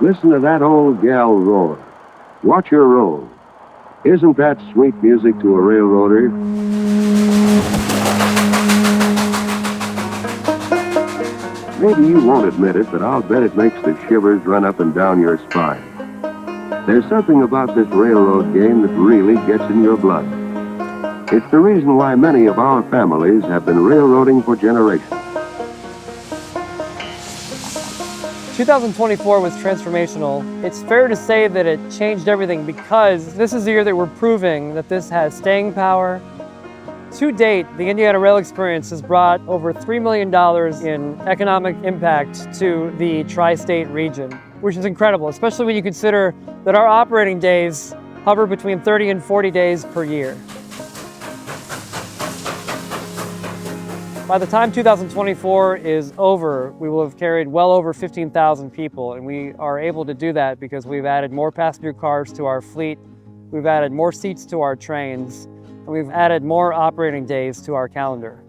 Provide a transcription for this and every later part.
Listen to that old gal roar. Watch her roll. Isn't that sweet music to a railroader? Maybe you won't admit it, but I'll bet it makes the shivers run up and down your spine. There's something about this railroad game that really gets in your blood. It's the reason why many of our families have been railroading for generations. 2024 was transformational. It's fair to say that it changed everything because this is the year that we're proving that this has staying power. To date, the Indiana Rail Experience has brought over $3 million in economic impact to the tri-state region, which is incredible, especially when you consider that our operating days hover between 30 and 40 days per year. By the time 2024 is over, we will have carried well over 15,000 people, and we are able to do that because we've added more passenger cars to our fleet, we've added more seats to our trains, and we've added more operating days to our calendar.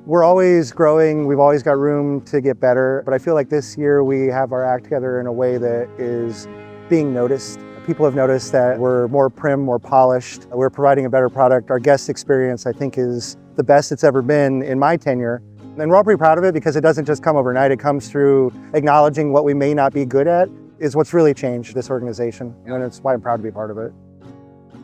We're always growing, we've always got room to get better, but I feel like this year we have our act together in a way that is being noticed. People have noticed that we're more prim, more polished, we're providing a better product. Our guest experience, I think, is the best it's ever been in my tenure. And we're all pretty proud of it because it doesn't just come overnight, it comes through acknowledging what we may not be good at is what's really changed this organization, and it's why I'm proud to be part of it.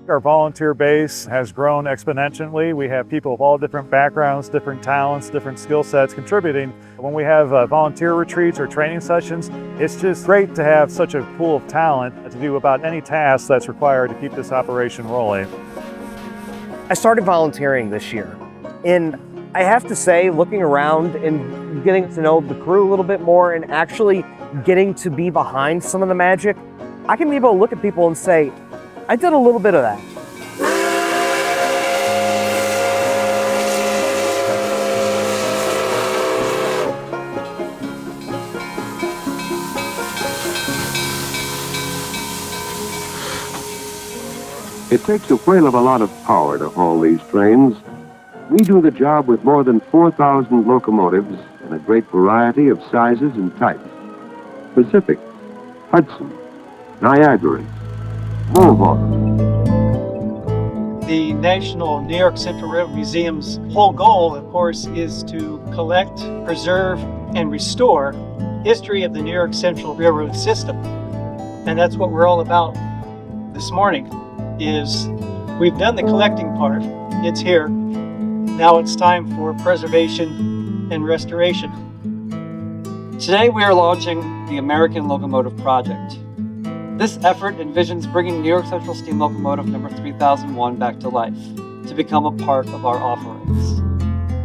Our volunteer base has grown exponentially. We have people of all different backgrounds, different talents, different skill sets contributing. When we have volunteer retreats or training sessions, it's just great to have such a pool of talent to do about any task that's required to keep this operation rolling. I started volunteering this year, and I have to say, looking around and getting to know the crew a little bit more and actually getting to be behind some of the magic, I can be able to look at people and say, I did a little bit of that. It takes a whale of a lot of power to haul these trains. We do the job with more than 4,000 locomotives in a great variety of sizes and types. Pacific, Hudson, Niagara, Mohawk. The National New York Central Railroad Museum's whole goal, of course, is to collect, preserve, and restore history of the New York Central Railroad system. And that's what we're all about this morning, is we've done the collecting part. It's here. Now it's time for preservation and restoration. Today we are launching the American Locomotive Project. This effort envisions bringing New York Central Steam Locomotive number 3001 back to life, to become a part of our offerings.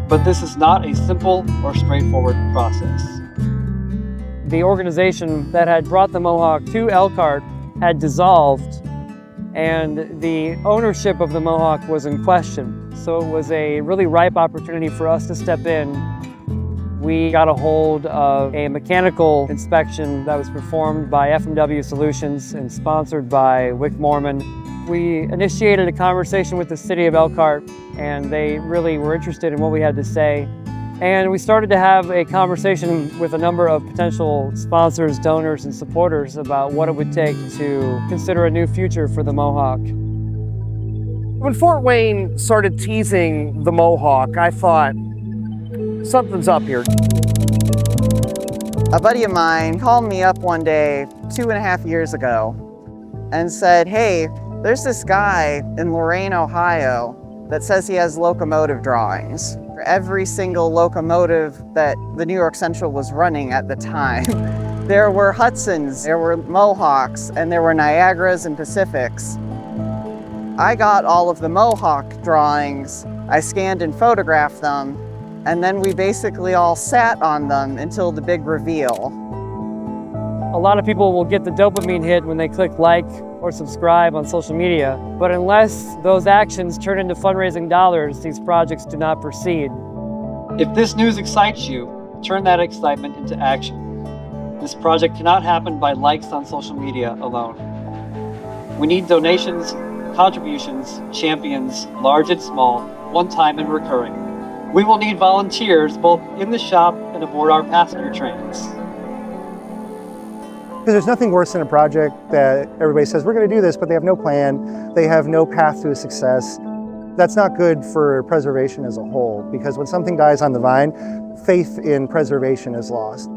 But this is not a simple or straightforward process. The organization that had brought the Mohawk to Elkhart had dissolved, and the ownership of the Mohawk was in question. So it was a really ripe opportunity for us to step in. We got a hold of a mechanical inspection that was performed by FMW Solutions and sponsored by Wick Moorman. We initiated a conversation with the city of Elkhart, and they really were interested in what we had to say. And we started to have a conversation with a number of potential sponsors, donors, and supporters about what it would take to consider a new future for the Mohawk. When Fort Wayne started teasing the Mohawk, I thought, something's up here. A buddy of mine called me up one day 2.5 years ago and said, hey, there's this guy in Lorain, Ohio that says he has locomotive drawings. For every single locomotive that the New York Central was running at the time. There were Hudsons, there were Mohawks, and there were Niagaras and Pacifics. I got all of the Mohawk drawings, I scanned and photographed them, and then we basically all sat on them until the big reveal. A lot of people will get the dopamine hit when they click like or subscribe on social media, but unless those actions turn into fundraising dollars, these projects do not proceed. If this news excites you, turn that excitement into action. This project cannot happen by likes on social media alone. We need donations, contributions, champions, large and small, one-time and recurring. We will need volunteers both in the shop and aboard our passenger trains. Because there's nothing worse than a project that everybody says, we're going to do this, but they have no plan, they have no path to success. That's not good for preservation as a whole, because when something dies on the vine, faith in preservation is lost.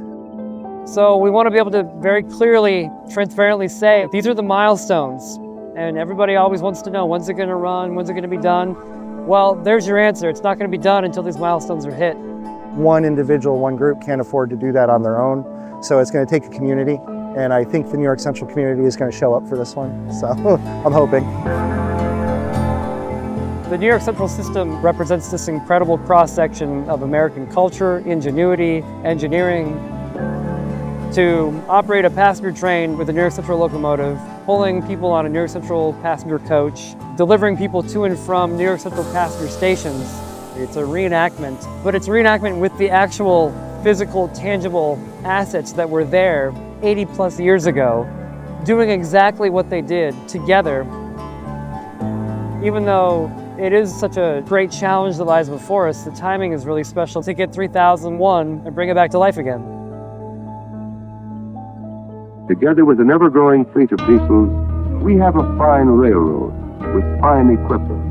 So we want to be able to very clearly, transparently say, these are the milestones. And everybody always wants to know, when's it going to run, when's it going to be done? Well, there's your answer. It's not going to be done until these milestones are hit. One individual, one group can't afford to do that on their own. So it's going to take a community. And I think the New York Central community is going to show up for this one. So I'm hoping. The New York Central system represents this incredible cross-section of American culture, ingenuity, engineering. To operate a passenger train with a New York Central locomotive, pulling people on a New York Central passenger coach, delivering people to and from New York Central passenger stations. It's a reenactment, but it's a reenactment with the actual physical, tangible assets that were there 80 plus years ago, doing exactly what they did together. Even though it is such a great challenge that lies before us, the timing is really special to get 3001 and bring it back to life again. Together with an ever-growing fleet of diesels, we have a fine railroad with fine equipment.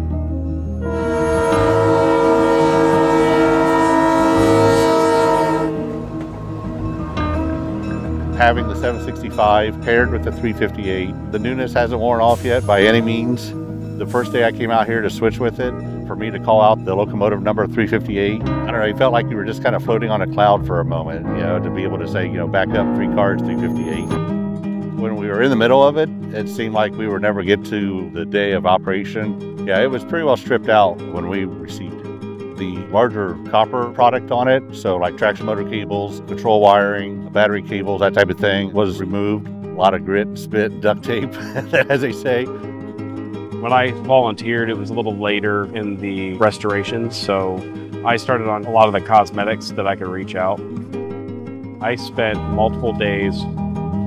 Having the 765 paired with the 358, the newness hasn't worn off yet by any means. The first day I came out here to switch with it, for me to call out the locomotive number 358, I don't know, it felt like you were just kind of floating on a cloud for a moment, to be able to say, back up 3 cars, 358. When we were in the middle of it, it seemed like we would never get to the day of operation. Yeah, it was pretty well stripped out when we received it. The larger copper product on it, so like traction motor cables, control wiring, battery cables, that type of thing, was removed. A lot of grit, spit, duct tape, as they say. When I volunteered, it was a little later in the restoration, so I started on a lot of the cosmetics that I could reach out. I spent multiple days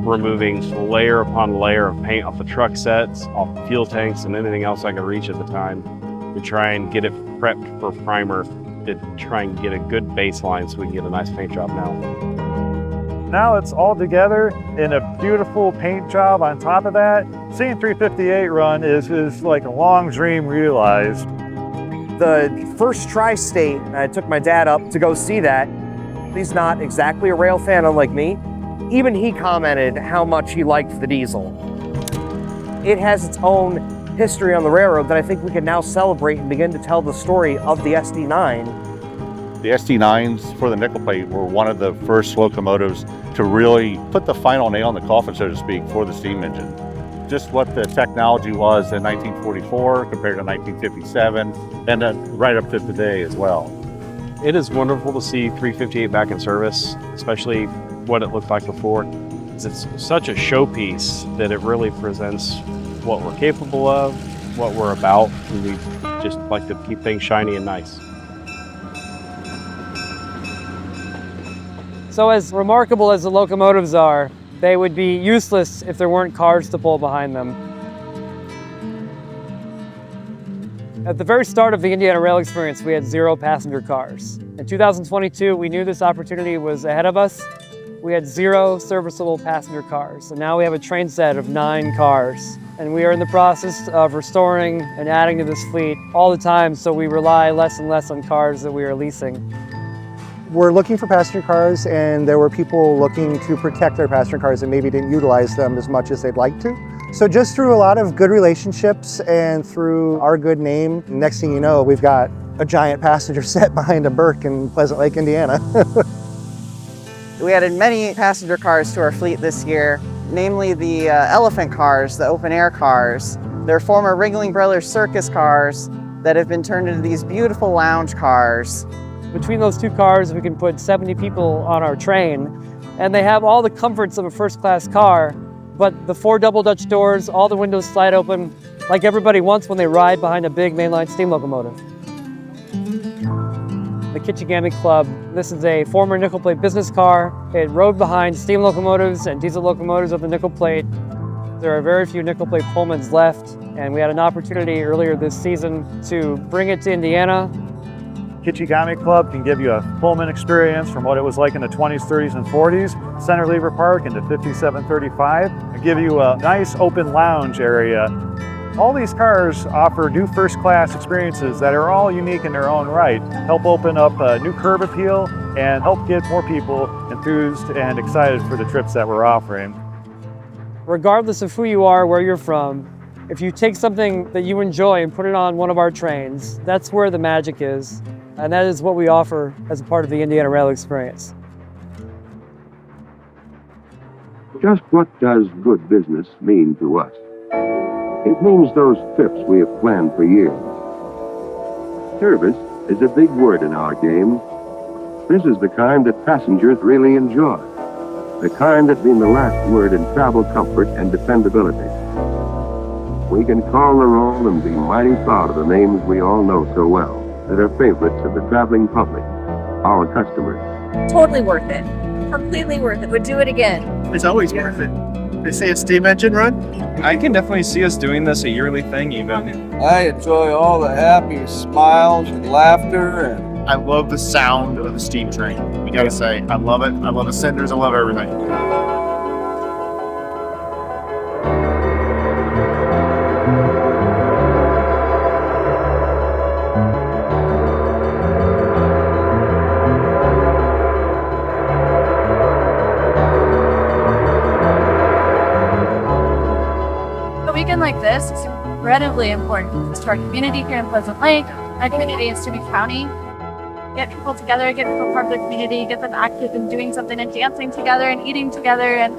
removing layer upon layer of paint off the truck sets, off the fuel tanks, and anything else I could reach at the time to try and get it prepped for primer, to try and get a good baseline so we can get a nice paint job now. Now it's all together in a beautiful paint job on top of that. Seeing 358 run is like a long dream realized. The first tri-state, I took my dad up to go see that. He's not exactly a rail fan, unlike me. Even he commented how much he liked the diesel. It has its own history on the railroad that I think we can now celebrate and begin to tell the story of the SD9. The SD9s for the nickel plate were one of the first locomotives to really put the final nail in the coffin, so to speak, for the steam engine. Just what the technology was in 1944 compared to 1957, and then right up to today as well. It is wonderful to see 358 back in service, especially what it looked like before. It's such a showpiece that it really presents what we're capable of, what we're about, and we just like to keep things shiny and nice. So as remarkable as the locomotives are, they would be useless if there weren't cars to pull behind them. At the very start of the Indiana Rail experience, we had 0 passenger cars. In 2022, we knew this opportunity was ahead of us. We had 0 serviceable passenger cars, and now we have a train set of 9 cars. And we are in the process of restoring and adding to this fleet all the time, so we rely less and less on cars that we are leasing. We're looking for passenger cars, and there were people looking to protect their passenger cars and maybe didn't utilize them as much as they'd like to. So just through a lot of good relationships and through our good name, next thing you know, we've got a giant passenger set behind a Burke in Pleasant Lake, Indiana. We added many passenger cars to our fleet this year, namely the elephant cars, the open air cars. They're former Ringling Brothers circus cars that have been turned into these beautiful lounge cars. Between those 2 cars, we can put 70 people on our train, and they have all the comforts of a first-class car, but the 4 double Dutch doors, all the windows slide open, like everybody wants when they ride behind a big mainline steam locomotive. The Kitchigami Club. This is a former nickel plate business car. It rode behind steam locomotives and diesel locomotives of the nickel plate. There are very few nickel plate Pullmans left, and we had an opportunity earlier this season to bring it to Indiana. Kichigami Club can give you a Pullman experience from what it was like in the 20s, 30s, and 40s. Center Lever Park into 5735 and give you a nice open lounge area. All these cars offer new first-class experiences that are all unique in their own right, help open up a new curb appeal, and help get more people enthused and excited for the trips that we're offering. Regardless of who you are, where you're from, if you take something that you enjoy and put it on one of our trains, that's where the magic is, and that is what we offer as a part of the Indiana Rail experience. Just what does good business mean to us? It means those trips we have planned for years. Service is a big word in our game. This is the kind that passengers really enjoy. The kind that means the last word in travel comfort and dependability. We can call the roll and be mighty proud of the names we all know so well, that are favorites of the traveling public, our customers. Totally worth it. Completely worth it. Would do it again. It's always worth it. They say a steam engine run? I can definitely see us doing this a yearly thing even. I enjoy all the happy smiles and laughter, and I love the sound of the steam train. We gotta say, I love it. I love the cinders. I love everything. A weekend like this is incredibly important to our community here in Pleasant Lake, our community in Steuben County. Get people together, get people part of the community, get them active in doing something and dancing together and eating together and,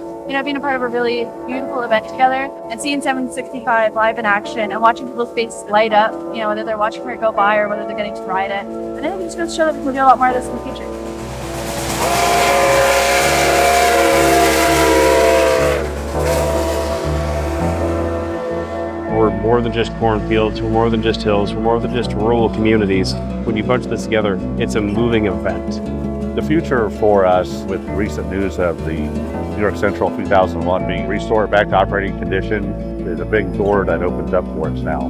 being a part of a really beautiful event together and seeing 765 live in action and watching people's faces light up, whether they're watching it go by or whether they're getting to ride it. And I think it's going to show that we can do a lot more of this in the future. We're more than just cornfields, we're more than just hills, we're more than just rural communities. When you bunch this together, it's a moving event. The future for us, with recent news of the New York Central 2001 being restored back to operating condition, is a big door that opens up for us now.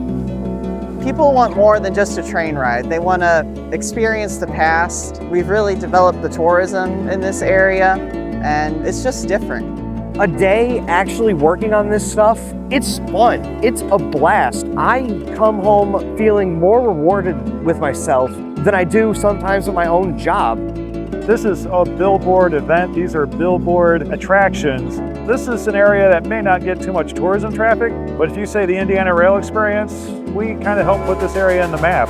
People want more than just a train ride. They want to experience the past. We've really developed the tourism in this area, and it's just different. A day actually working on this stuff, it's fun. It's a blast. I come home feeling more rewarded with myself than I do sometimes with my own job. This is a billboard event. These are billboard attractions. This is an area that may not get too much tourism traffic, but if you say the Indiana Rail experience, we kind of help put this area on the map.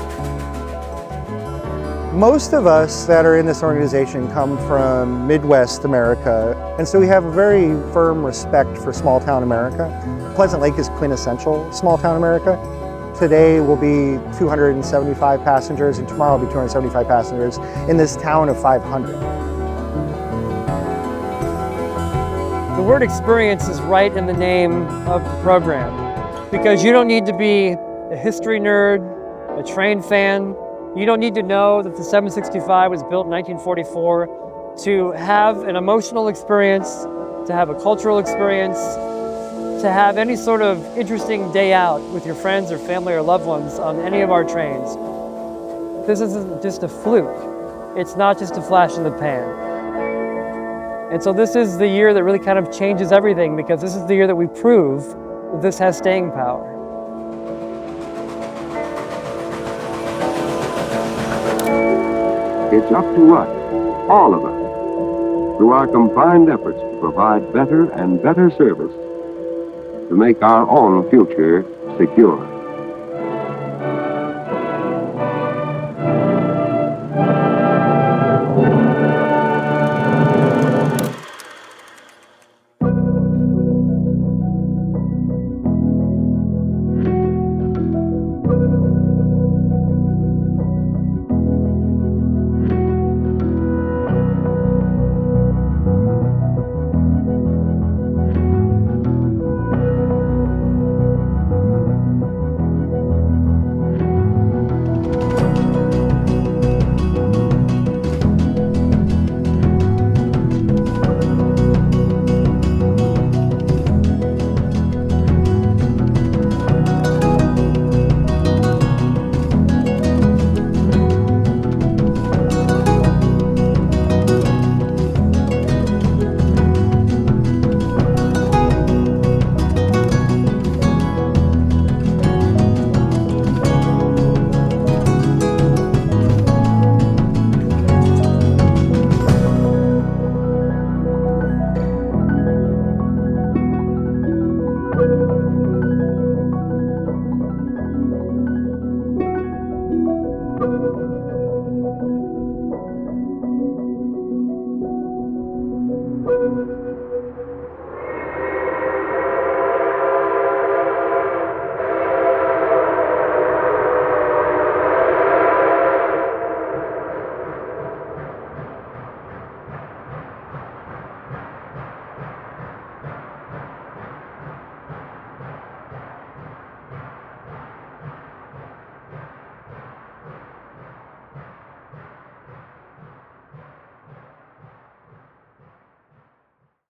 Most of us that are in this organization come from Midwest America, and so we have a very firm respect for small town America. Pleasant Lake is quintessential small town America. Today will be 275 passengers, and tomorrow will be 275 passengers in this town of 500. The word experience is right in the name of the program, because you don't need to be a history nerd, a train fan. You don't need to know that the 765 was built in 1944 to have an emotional experience, to have a cultural experience, to have any sort of interesting day out with your friends or family or loved ones on any of our trains. This isn't just a fluke. It's not just a flash in the pan. And so this is the year that really kind of changes everything, because this is the year that we prove that this has staying power. It's up to us, all of us, through our combined efforts to provide better and better service, to make our own future secure.